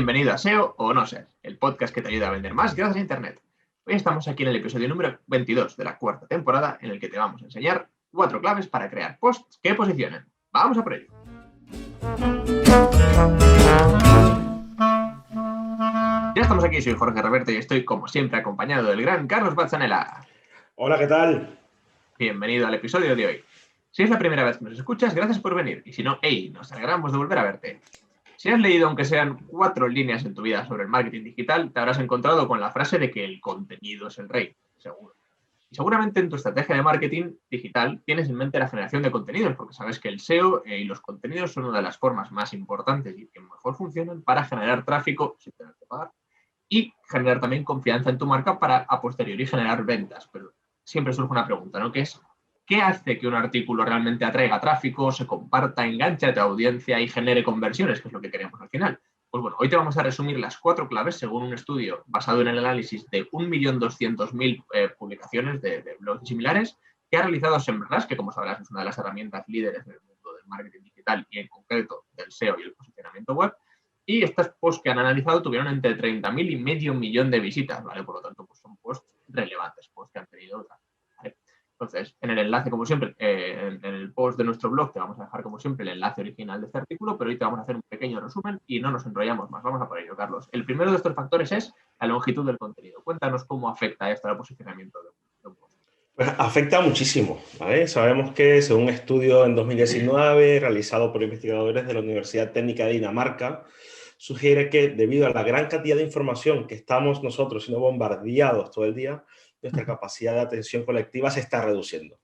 Bienvenido a SEO o No Ser, el podcast que te ayuda a vender más gracias a Internet. Hoy estamos aquí en el episodio número 22 de la cuarta temporada, en el que te vamos a enseñar 4 claves para crear posts que posicionen. ¡Vamos a por ello! Ya estamos aquí, soy Jorge Reverte y estoy como siempre acompañado del gran Carlos Bazzanella. Hola, ¿qué tal? Bienvenido al episodio de hoy. Si es la primera vez que nos escuchas, gracias por venir. Y si no, nos alegramos de volver a verte. Si has leído, aunque sean 4 líneas en tu vida sobre el marketing digital, te habrás encontrado con la frase de que el contenido es el rey, seguro. Y seguramente en tu estrategia de marketing digital tienes en mente la generación de contenidos, porque sabes que el SEO y los contenidos son una de las formas más importantes y que mejor funcionan para generar tráfico sin tener que pagar y generar también confianza en tu marca para a posteriori generar ventas. Pero siempre surge una pregunta, ¿no? Que es, ¿qué hace que un artículo realmente atraiga tráfico, se comparta, enganche a tu audiencia y genere conversiones, que es lo que queremos al final? Pues bueno, hoy te vamos a resumir las 4 claves según un estudio basado en el análisis de 1.200.000 publicaciones de blogs similares que ha realizado SEMrush, que como sabrás es una de las herramientas líderes del mundo del marketing digital y en concreto del SEO y el posicionamiento web. Y estos posts que han analizado tuvieron entre 30.000 y medio millón de visitas, ¿vale? Por lo tanto, pues son posts relevantes, posts que han tenido otra. ¿Vale? Entonces, en el enlace, como siempre, en el post de nuestro blog te vamos a dejar, como siempre, el enlace original de este artículo, pero hoy te vamos a hacer un pequeño resumen y no nos enrollamos más. Vamos a por ello, Carlos. El primero de estos factores es la longitud del contenido. Cuéntanos cómo afecta esto al posicionamiento de un post. Pues afecta muchísimo, ¿vale? Sabemos que, según un estudio en 2019 realizado por investigadores de la Universidad Técnica de Dinamarca, sugiere que debido a la gran cantidad de información que estamos nosotros siendo bombardeados todo el día, nuestra capacidad de atención colectiva se está reduciendo.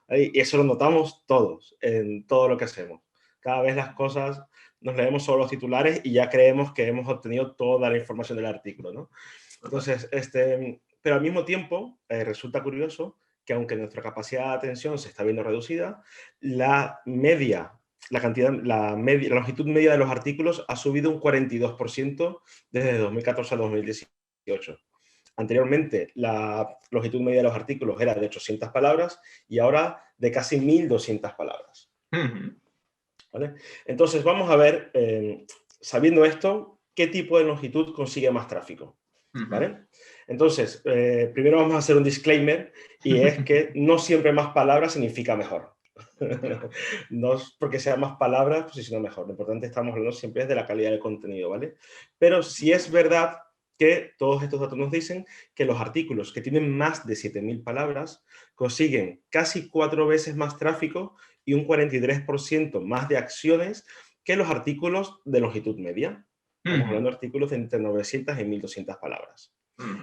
¿Vale? Y eso lo notamos todos, en todo lo que hacemos. Cada vez las cosas, nos leemos solo los titulares y ya creemos que hemos obtenido toda la información del artículo, ¿no? Entonces, pero al mismo tiempo, resulta curioso que aunque nuestra capacidad de atención se está viendo reducida, la longitud media de los artículos ha subido un 42% desde 2014 a 2018. Anteriormente, la longitud media de los artículos era de 800 palabras y ahora de casi 1.200 palabras. ¿Vale? Entonces, vamos a ver, sabiendo esto, qué tipo de longitud consigue más tráfico. ¿Vale? Entonces, primero vamos a hacer un disclaimer y es que no siempre más palabras significa mejor. No es porque sean más palabras, posiciona mejor. Lo importante, estamos hablando siempre es de la calidad del contenido, ¿vale? Pero sí es verdad que todos estos datos nos dicen que los artículos que tienen más de 7.000 palabras consiguen casi 4 veces más tráfico y un 43% más de acciones que los artículos de longitud media. Estamos hablando de artículos de entre 900 y 1.200 palabras.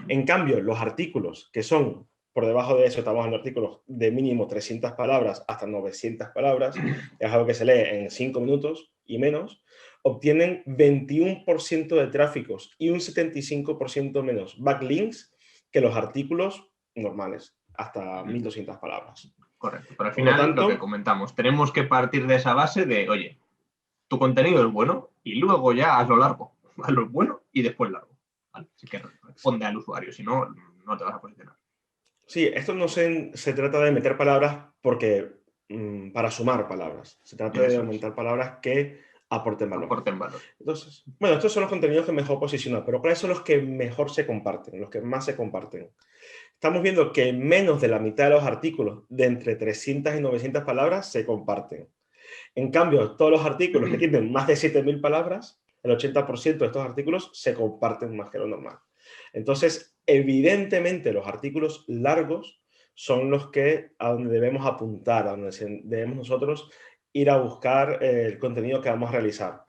En cambio, los artículos que son por debajo de eso, estamos hablando de artículos de mínimo 300 palabras hasta 900 palabras, es algo que se lee en 5 minutos y menos, obtienen 21% de tráficos y un 75% menos backlinks que los artículos normales, hasta 1.200 palabras. Correcto, pero al final lo que comentamos, tenemos que partir de esa base de, oye, tu contenido es bueno y luego ya hazlo largo, hazlo bueno y después largo. ¿Vale? Así que responde al usuario, si no, no te vas a posicionar. Sí, esto no se trata de meter palabras para sumar palabras. Se trata de aumentar palabras que aporten valor. Entonces, bueno, estos son los contenidos que mejor posicionan, pero ¿cuáles son los que mejor se comparten, los que más se comparten? Estamos viendo que menos de la mitad de los artículos de entre 300 y 900 palabras se comparten. En cambio, todos los artículos que tienen más de 7.000 palabras, el 80% de estos artículos se comparten más que lo normal. Entonces, evidentemente, los artículos largos son los a donde debemos apuntar, a donde debemos nosotros ir a buscar el contenido que vamos a realizar.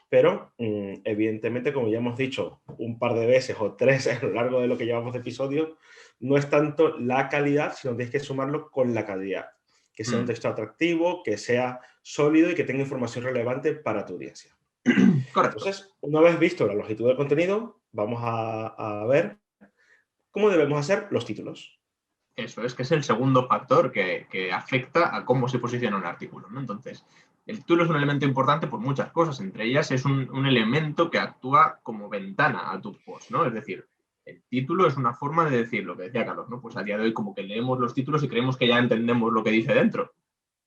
Pero, evidentemente, como ya hemos dicho un par de veces o 3 a lo largo de lo que llevamos de episodio, no es tanto la calidad, sino tienes que sumarlo con la calidad. Que sea un texto atractivo, que sea sólido y que tenga información relevante para tu audiencia. Correcto. Entonces, una vez visto la longitud del contenido, vamos a ver cómo debemos hacer los títulos. Eso es, que es el segundo factor que afecta a cómo se posiciona un artículo, ¿no? Entonces, el título es un elemento importante por muchas cosas. Entre ellas es un elemento que actúa como ventana a tu post, ¿no? Es decir, el título es una forma de decir lo que decía Carlos, ¿no? Pues a día de hoy como que leemos los títulos y creemos que ya entendemos lo que dice dentro.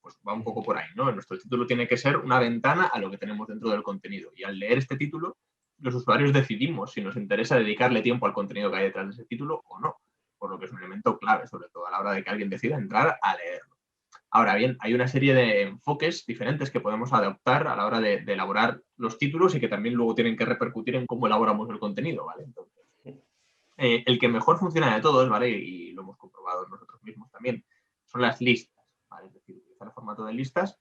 Pues va un poco por ahí, ¿no? Nuestro título tiene que ser una ventana a lo que tenemos dentro del contenido. Y al leer este título, los usuarios decidimos si nos interesa dedicarle tiempo al contenido que hay detrás de ese título o no, por lo que es un elemento clave, sobre todo a la hora de que alguien decida entrar a leerlo. Ahora bien, hay una serie de enfoques diferentes que podemos adoptar a la hora de elaborar los títulos y que también luego tienen que repercutir en cómo elaboramos el contenido, ¿vale? Entonces, el que mejor funciona de todos, ¿vale? Y lo hemos comprobado nosotros mismos también, son las listas, ¿vale? Es decir, utilizar el formato de listas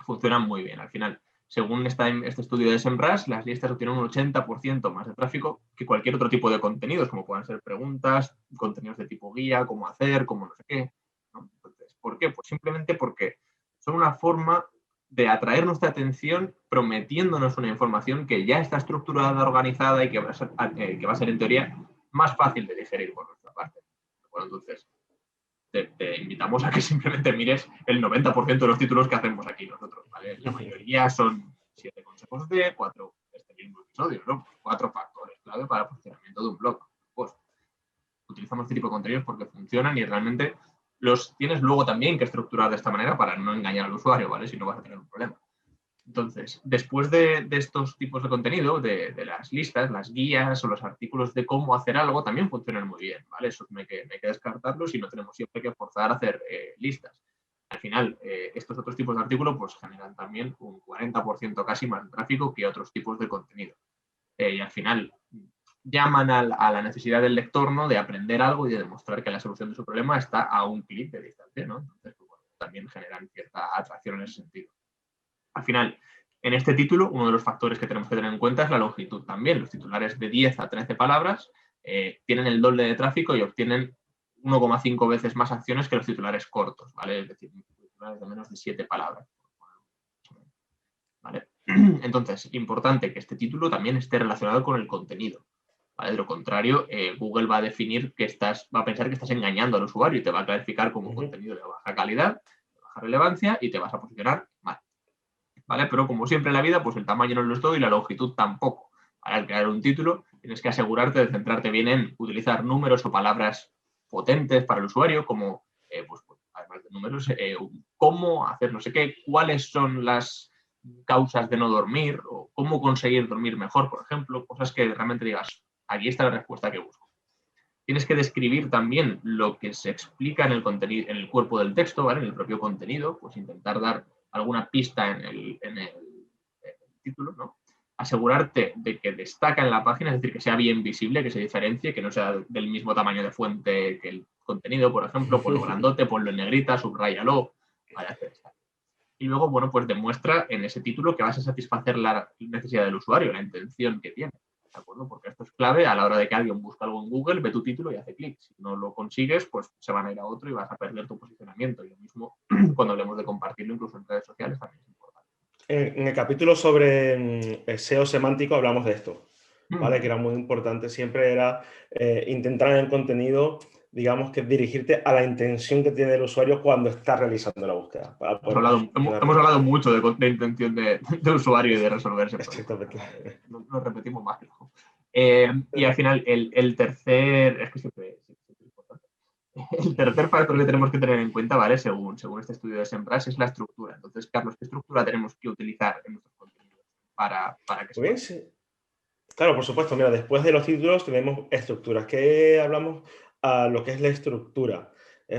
funcionan muy bien. Al final, según este estudio de SEMrush, las listas obtienen un 80% más de tráfico que cualquier otro tipo de contenidos, como puedan ser preguntas, contenidos de tipo guía, cómo hacer, cómo no sé qué, ¿no? Entonces, ¿por qué? Pues simplemente porque son una forma de atraer nuestra atención prometiéndonos una información que ya está estructurada, organizada y que va a ser en teoría más fácil de digerir por nuestra parte. Bueno, entonces, te invitamos a que simplemente mires el 90% de los títulos que hacemos aquí nosotros, ¿vale? La mayoría son 7 consejos de 4 este mismo episodio, ¿no? 4 factores clave para el funcionamiento de un blog. Pues utilizamos este tipo de contenidos porque funcionan y realmente los tienes luego también que estructurar de esta manera para no engañar al usuario, ¿vale? Si no vas a tener un problema. Entonces, después de estos tipos de contenido, de las listas, las guías o los artículos de cómo hacer algo, también funcionan muy bien, ¿vale? Eso no hay que descartarlos y no tenemos siempre que forzar a hacer listas. Al final, estos otros tipos de artículos pues, generan también un 40% casi más de tráfico que otros tipos de contenido. Y al final, llaman a la necesidad del lector, ¿no? De aprender algo y de demostrar que la solución de su problema está a un clic de distancia, ¿no? Entonces, pues, bueno, también generan cierta atracción en ese sentido. Al final, en este título, uno de los factores que tenemos que tener en cuenta es la longitud también. Los titulares de 10 a 13 palabras tienen el doble de tráfico y obtienen 1,5 veces más acciones que los titulares cortos, ¿vale? Es decir, titulares de menos de 7 palabras. ¿Vale? Entonces, importante que este título también esté relacionado con el contenido. ¿Vale? De lo contrario, Google va a definir que va a pensar que estás engañando al usuario y te va a clasificar como contenido de baja calidad, de baja relevancia y te vas a posicionar mal. ¿Vale? Pero como siempre en la vida, pues el tamaño no lo es todo y la longitud tampoco. Al crear un título, tienes que asegurarte de centrarte bien en utilizar números o palabras potentes para el usuario, como, pues, además de números, cómo hacer no sé qué, cuáles son las causas de no dormir o cómo conseguir dormir mejor, por ejemplo, cosas que realmente digas, aquí está la respuesta que busco. Tienes que describir también lo que se explica en el contenido, en el cuerpo del texto, ¿vale? En el propio contenido, pues intentar dar alguna pista en el título, ¿no? Asegurarte de que destaca en la página, es decir, que sea bien visible, que se diferencie, que no sea del mismo tamaño de fuente que el contenido, por ejemplo, ponlo grandote, ponlo en negrita, subráyalo, para hacer esto. Y luego, bueno, pues demuestra en ese título que vas a satisfacer la necesidad del usuario, la intención que tiene. ¿De acuerdo? Porque esto es clave a la hora de que alguien busca algo en Google, ve tu título y hace clic. Si no lo consigues, pues se van a ir a otro y vas a perder tu posicionamiento. Y lo mismo cuando hablemos de compartirlo incluso en redes sociales también es importante. En el capítulo sobre SEO semántico hablamos de esto, ¿vale? Que era muy importante, siempre era intentar en el contenido, digamos que dirigirte a la intención que tiene el usuario cuando está realizando la búsqueda. Hemos hablado mucho de intención de usuario y de resolverse. Exactamente. Nos repetimos más. Y al final, el tercer, es que siempre es importante. El tercer factor que tenemos que tener en cuenta, ¿vale? Según este estudio de SEMrush, es la estructura. Entonces, Carlos, ¿qué estructura tenemos que utilizar en nuestros contenidos para que Muy bien, sí. Claro, por supuesto. Mira, después de los títulos tenemos estructuras. ¿Qué hablamos a lo que es la estructura?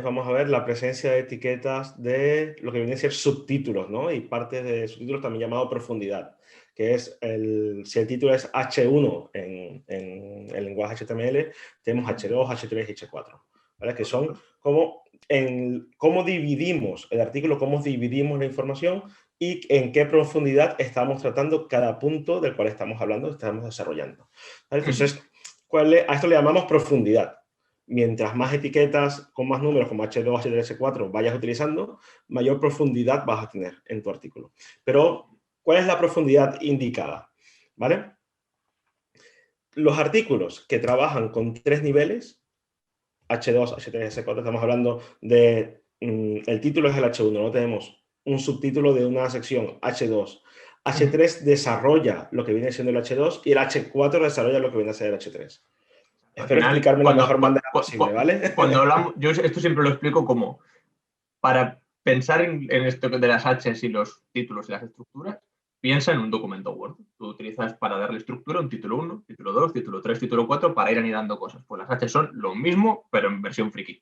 Vamos a ver la presencia de etiquetas de lo que viene a ser subtítulos, ¿no? Y partes de subtítulos también llamado profundidad, que es si el título es H1 en el lenguaje HTML, tenemos H2, H3 y H4, ¿vale? Que son cómo dividimos el artículo, cómo dividimos la información y en qué profundidad estamos tratando cada punto del cual estamos hablando, estamos desarrollando. ¿Vale? Entonces, a esto le llamamos profundidad. Mientras más etiquetas con más números, como H2, H3, H4, vayas utilizando, mayor profundidad vas a tener en tu artículo. Pero, ¿cuál es la profundidad indicada? ¿Vale? Los artículos que trabajan con 3 niveles, H2, H3, H4, estamos hablando de... el título es el H1, no tenemos un subtítulo de una sección H2. H3 desarrolla lo que viene siendo el H2 y el H4 desarrolla lo que viene a ser el H3. Espero explicarme de la mejor manera posible, ¿vale? Cuando hablamos, yo esto siempre lo explico como para pensar en esto de las H's y los títulos y las estructuras, piensa en un documento Word. Tú utilizas para darle estructura un título 1, título 2, título 3, título 4 para ir anidando cosas. Pues las H son lo mismo, pero en versión friki.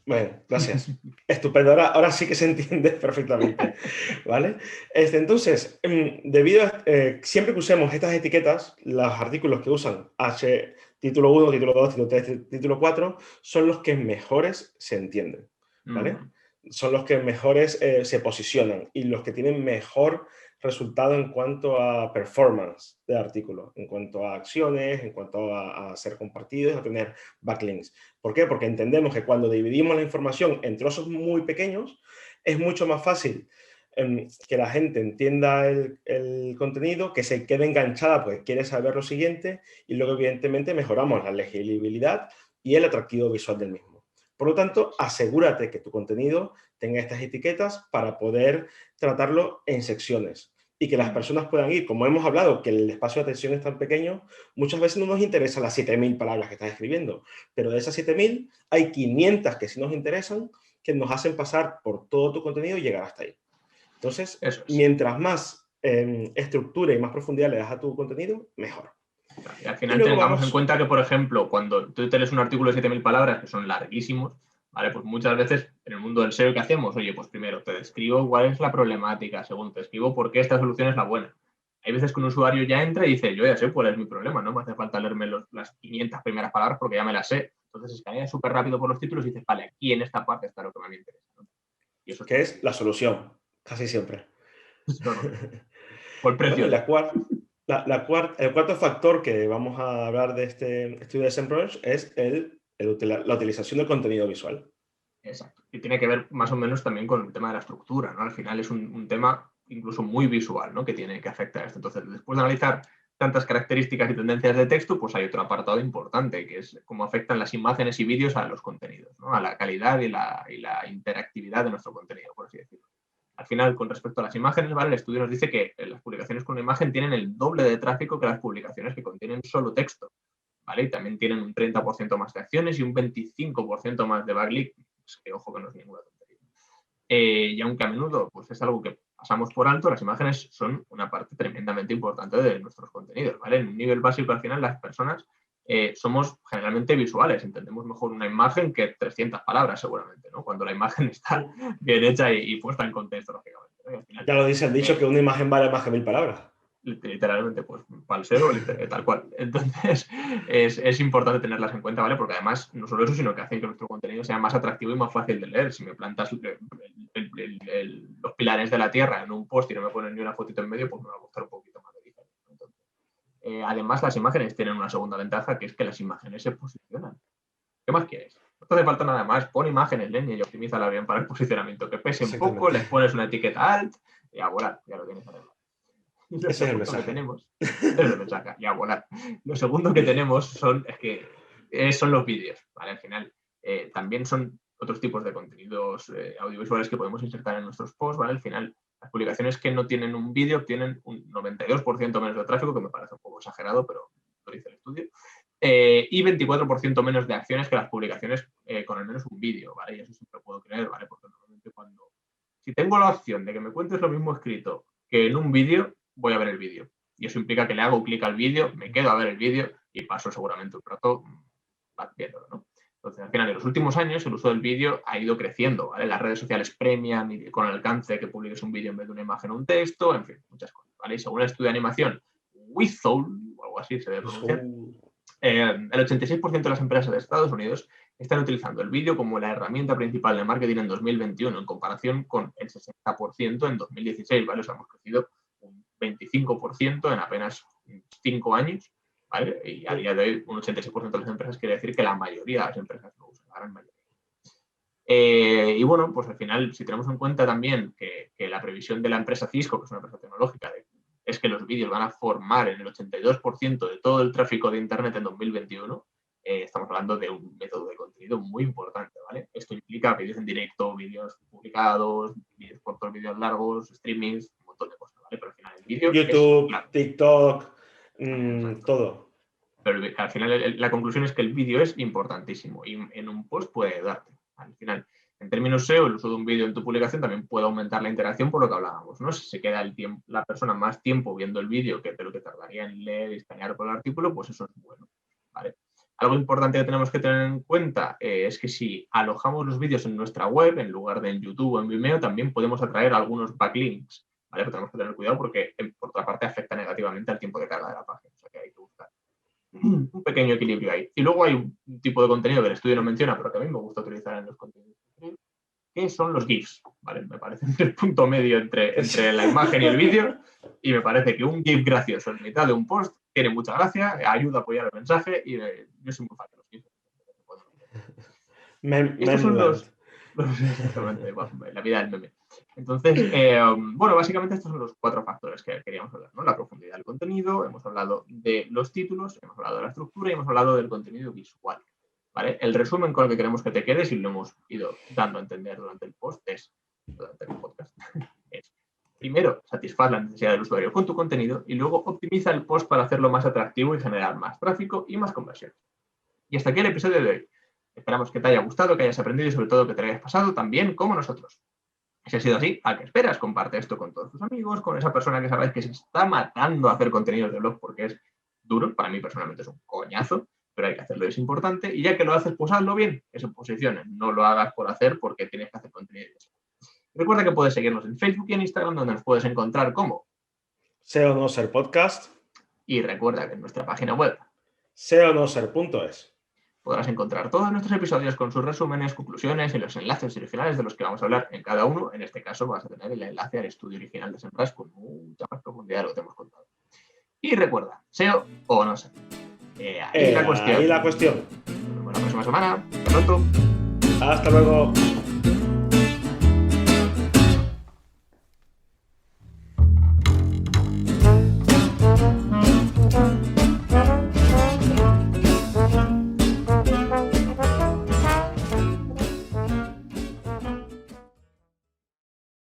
Bueno, gracias. Estupendo. Ahora sí que se entiende perfectamente. ¿Vale? Entonces, debido a siempre que usemos estas etiquetas, los artículos que usan H, título 1, título 2, título 3, título 4, son los que mejores se entienden. ¿Vale? Son los que mejores se posicionan y los que tienen mejor resultado en cuanto a performance de artículo, en cuanto a acciones, en cuanto a ser compartidos, a tener backlinks. ¿Por qué? Porque entendemos que cuando dividimos la información en trozos muy pequeños, es mucho más fácil que la gente entienda el contenido, que se quede enganchada porque quiere saber lo siguiente y luego evidentemente mejoramos la legibilidad y el atractivo visual del mismo. Por lo tanto, asegúrate que tu contenido tenga estas etiquetas para poder tratarlo en secciones y que las personas puedan ir. Como hemos hablado, que el espacio de atención es tan pequeño, muchas veces no nos interesan las 7.000 palabras que estás escribiendo, pero de esas 7.000 hay 500 que sí nos interesan, que nos hacen pasar por todo tu contenido y llegar hasta ahí. Entonces, mientras más estructura y más profundidad le das a tu contenido, mejor. Y al final tengamos en cuenta que, por ejemplo, cuando tú te lees un artículo de 7.000 palabras, que son larguísimos, ¿vale? Pues muchas veces en el mundo del SEO, ¿qué hacemos? Oye, pues primero te describo cuál es la problemática, segundo te escribo por qué esta solución es la buena. Hay veces que un usuario ya entra y dice, yo ya sé cuál es mi problema, no me hace falta leerme las 500 primeras palabras porque ya me las sé. Entonces escanea súper rápido por los títulos y dices, vale, aquí en esta parte está lo que me interesa, ¿no? Y eso que es la solución, casi siempre. No, no. Por precio. Bueno, el cuarto factor que vamos a hablar de este estudio de SEMrush es la utilización del contenido visual. Exacto. Y tiene que ver más o menos también con el tema de la estructura, ¿no? Al final es un tema incluso muy visual, ¿no? Que tiene que afectar a esto. Entonces, después de analizar tantas características y tendencias de texto, pues hay otro apartado importante, que es cómo afectan las imágenes y vídeos a los contenidos, ¿no? A la calidad y la interactividad de nuestro contenido, por así decirlo. Al final, con respecto a las imágenes, ¿vale? El estudio nos dice que las publicaciones con una imagen tienen el doble de tráfico que las publicaciones que contienen solo texto, ¿vale? Y también tienen un 30% más de acciones y un 25% más de backlink, que ojo que no es ninguna tontería. Y aunque a menudo pues, es algo que pasamos por alto, las imágenes son una parte tremendamente importante de nuestros contenidos, ¿vale? En un nivel básico, al final, las personas somos generalmente visuales, entendemos mejor una imagen que 300 palabras, seguramente, ¿no? Cuando la imagen está bien hecha y puesta en contexto, lógicamente, ¿no? Y al final, ya lo dice el dicho que una imagen vale más que 1.000 palabras. Literalmente, pues, para el SEO, tal cual. Entonces, es importante tenerlas en cuenta, ¿vale? Porque además, no solo eso, sino que hacen que nuestro contenido sea más atractivo y más fácil de leer. Si me plantas los pilares de la Tierra en un post y no me pones ni una fotito en medio, pues me va a gustar un poquito más de diferente. Entonces, además, las imágenes tienen una segunda ventaja, que es que las imágenes se posicionan. ¿Qué más quieres? No te hace falta nada más. Pon imágenes, leña, y optimízala bien para el posicionamiento. Que pesen poco, les pones una etiqueta alt y a volar, ya lo tienes arreglado. Lo Ese es el segundo mensaje. que tenemos es el mensaje, y a volar. Lo segundo que tenemos son los vídeos, ¿vale? Al final también son otros tipos de contenidos audiovisuales que podemos insertar en nuestros posts, ¿vale? Al final, las publicaciones que no tienen un vídeo tienen un 92% menos de tráfico, que me parece un poco exagerado, pero lo dice el estudio, y 24% menos de acciones que las publicaciones con al menos un vídeo, ¿vale? Y eso siempre puedo creer, ¿vale? Porque normalmente si tengo la opción de que me cuentes lo mismo escrito que en un vídeo, voy a ver el vídeo. Y eso implica que le hago clic al vídeo, me quedo a ver el vídeo y paso seguramente un rato viéndolo, ¿no? Entonces, al final, en los últimos años, el uso del vídeo ha ido creciendo, ¿vale? Las redes sociales premian y con alcance que publiques un vídeo en vez de una imagen o un texto, en fin, muchas cosas, ¿vale? Y según el estudio de animación Withole, o algo así se debe pronunciar, el 86% de las empresas de Estados Unidos están utilizando el vídeo como la herramienta principal de marketing en 2021, en comparación con el 60% en 2016, ¿vale? O sea, hemos crecido un 25% en apenas 5 años, ¿vale? Y a día de hoy, un 86% de las empresas quiere decir que la mayoría de las empresas lo usan, la gran mayoría. Y bueno, pues al final, si tenemos en cuenta también que la previsión de la empresa Cisco, que es una empresa tecnológica, es que los vídeos van a formar en el 82% de todo el tráfico de Internet en 2021, estamos hablando de un método de contenido muy importante, ¿vale? Esto implica vídeos en directo, vídeos publicados, vídeos cortos, vídeos largos, streamings, un montón de cosas, ¿vale? Pero al final el vídeo YouTube, claro, TikTok, todo. Pero al final la conclusión es que el vídeo es importantísimo y en un post puede ayudarte. Al final, En términos SEO, el uso de un vídeo en tu publicación también puede aumentar la interacción por lo que hablábamos, ¿no? Si se queda la persona más tiempo viendo el vídeo que de lo que tardaría en leer y escanear por el artículo, pues eso es bueno, ¿vale? Algo importante que tenemos que tener en cuenta es que si alojamos los vídeos en nuestra web, en lugar de en YouTube o en Vimeo, también podemos atraer algunos backlinks, ¿vale? Pero tenemos que tener cuidado porque, por otra parte, afecta negativamente al tiempo de carga de la página. O sea que hay que buscar un pequeño equilibrio ahí. Y luego hay un tipo de contenido que el estudio no menciona, pero que a mí me gusta utilizar en los contenidos, que son los GIFs, ¿vale? Me parece el punto medio entre la imagen y el vídeo, y me parece que un GIF gracioso en mitad de un post tiene mucha gracia, ayuda a apoyar el mensaje, y yo soy muy fan de los GIFs. Estos son exactamente, la vida del meme. Entonces, bueno, básicamente estos son los 4 factores que queríamos hablar, ¿no? La profundidad del contenido, hemos hablado de los títulos, hemos hablado de la estructura y hemos hablado del contenido visual, ¿vale? El resumen con el que queremos que te quedes, y lo hemos ido dando a entender durante el podcast, es: primero, satisfaz la necesidad del usuario con tu contenido, y luego optimiza el post para hacerlo más atractivo y generar más tráfico y más conversión. Y hasta aquí el episodio de hoy. Esperamos que te haya gustado, que hayas aprendido y sobre todo que te lo hayas pasado tan bien como nosotros. Si ha sido así, ¿a qué esperas? Comparte esto con todos tus amigos, con esa persona que sabes que se está matando a hacer contenidos de blog porque es duro. Para mí personalmente es un coñazo, pero hay que hacerlo y es importante. Y ya que lo haces, pues hazlo bien, que se posicione. No lo hagas por hacer porque tienes que hacer contenido. Recuerda que puedes seguirnos en Facebook y en Instagram, donde nos puedes encontrar como SEO No Ser Podcast. Y recuerda que en nuestra página web seonoser.es podrás encontrar todos nuestros episodios con sus resúmenes, conclusiones y los enlaces originales de los que vamos a hablar en cada uno. En este caso vas a tener el enlace al estudio original de SEMrush con mucha más profundidad de lo que te hemos contado. Y recuerda, SEO o no SEO. Ahí la cuestión. Ahí la cuestión. Nos vemos la próxima semana. Hasta pronto. Hasta luego.